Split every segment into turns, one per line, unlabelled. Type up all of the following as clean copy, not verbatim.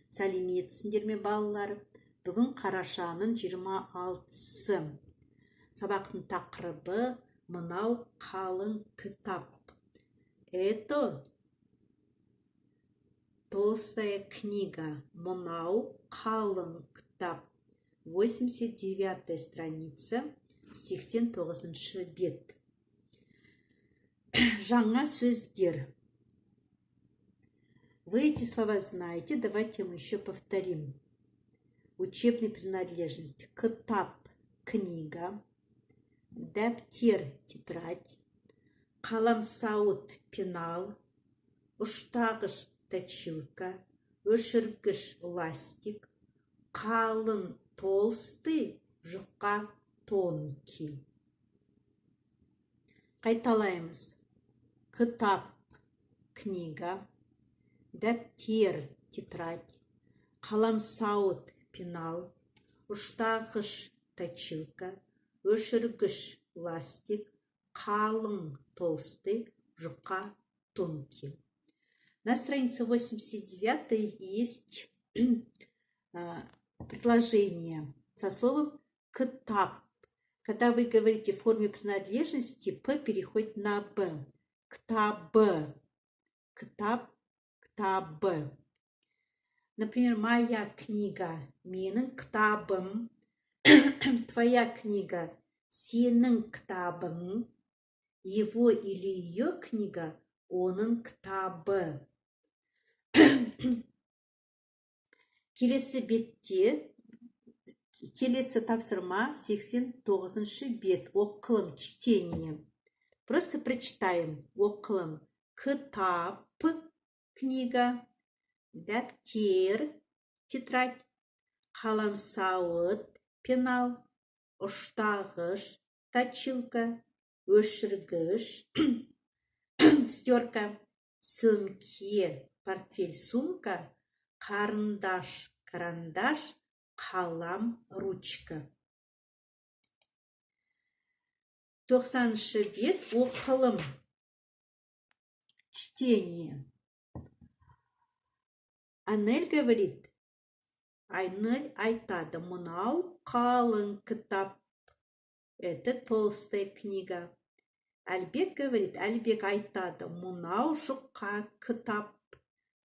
Сәлеметсіңдер ме балалар? Бүгін қарашаның 26-сы. Сабақтың тақырыбы мынау қалың кітап. Это толстая книга. Мынау қалың кітап. 89-я страница, 89-шы бет. Жаңа сөздер. Вы эти слова знаете, давайте мы еще повторим. Учебная принадлежность. Кітап – книга, дәптер – тетрадь, қаламсауыт – пенал, ұштағыш – точилка, өшіргіш – ластик, қалың – толстый, жұқа – тонкий. Қайталаймыз. Кітап – книга, дәптер – тетрадь, қаламсауыт – пенал, ұштағыш – точилка, өшіргіш – ластик, қалың – толстый, жұқа – тонкий. На странице 89 есть предложение со словом «кітап». Когда вы говорите в форме принадлежности, «п» переходит на «б». Ктаб, кітап, ктаб. Например, моя книга – менің кітабым, твоя книга – сенің кітабың, его или ее книга – оның кітабы. Келесі бетте, келесі тапсырма 89-шы бет. Оқылым, чтение. Просто прочитаем. Оқылым. Кітап, книга, дәптер, тетрадь, қаламсауыт, пенал, ұштағыш, точилка, өшіргіш, стерка, сөмке, портфель, сумка, қарындаш, карандаш, қалам, ручка. 90-шы бет. Оқылым. Чтение. Анель говорит, Анель айтады, мынау қалың кітап. Это толстая книга. Әлбек говорит, Әлбек айтады, мынау жұқа кітап.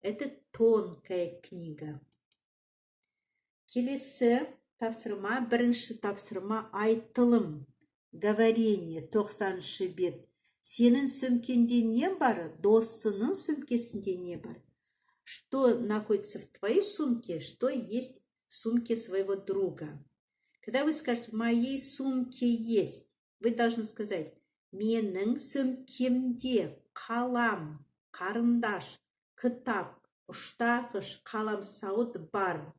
Это тонкая книга. Келесі тапсырма, бірінші тапсырма айтылым. Говорение, 90-шы бет. Сенің сөмкенде не бар? Досының сөмкесінде не бар? Что находится в твоей сумке, что есть в сумке своего друга. Когда вы скажете, в моей сумке есть, вы должны сказать, менің сөмкемде қалам, қарындаш, кітап, ұштағыш, қаламсауыт бар.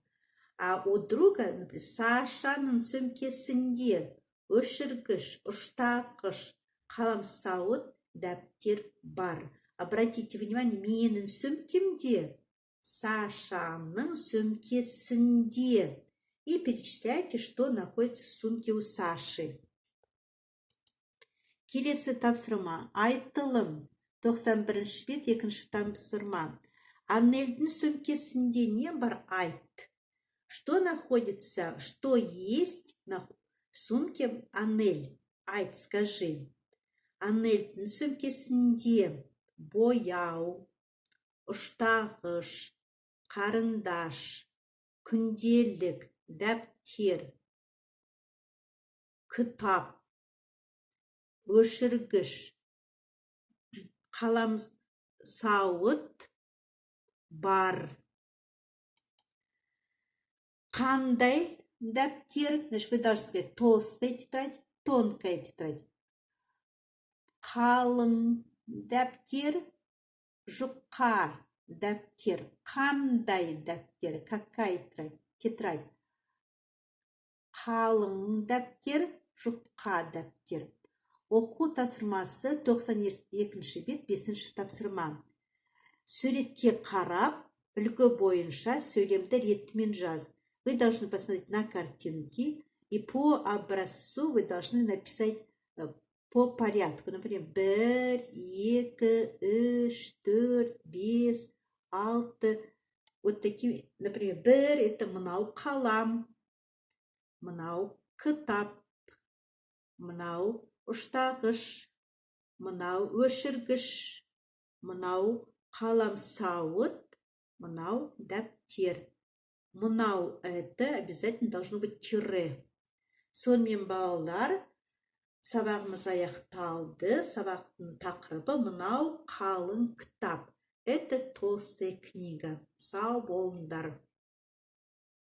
А у друга, например, Сашаның сөмкесінде өшіргіш, ұштағыш, қаламсауыт, дәптер бар. Обратите внимание, менің сөмкемде, Сашаның сөмкесінде. И перечисляйте, что находится в сумке у Саши. Келесі тапсырма. Айтылым. 91-шы бет, 2-ші тапсырма. Аннельдің сөмкесінде не бар? Айт. Что находится, что есть в сумке Анель? Айт, скажи. Аннельдің сөмкесінде бояу, ұштағыш, қарындаш, күнделік, дәптер, кітап, өшіргіш, қаламсауыт бар. Қандай дәптер? Значит, вы должны сказать толстая тетрадь, тонкая тетрадь. Қалың дәптер, жұқа дәптер. Қандай дәптер? Какая тетрадь? Қалың дәптер, жұқа дәптер. Оқу тапсырмасы 92-ші бет, 5-ші тапсырма. Суретке қарап, үлгі бойынша сөйлемді ретімен жаз. Вы должны посмотреть на картинки, и по образцу вы должны написать по порядку. Например, 1, 2, 3, 4, 5, 6, Вот такие, например, бір это мынау қалам, мынау кітап, мынау ұштағыш, мынау өшіргіш, мынау қаламсауыт, мынау дәптер. Мынау это обязательно должно быть тире. Сонымен балалар, сабағымыз аяқталды. Сабақтың тақырыбы мынау қалың кітап. Это толстая книга. Сау болыңдар.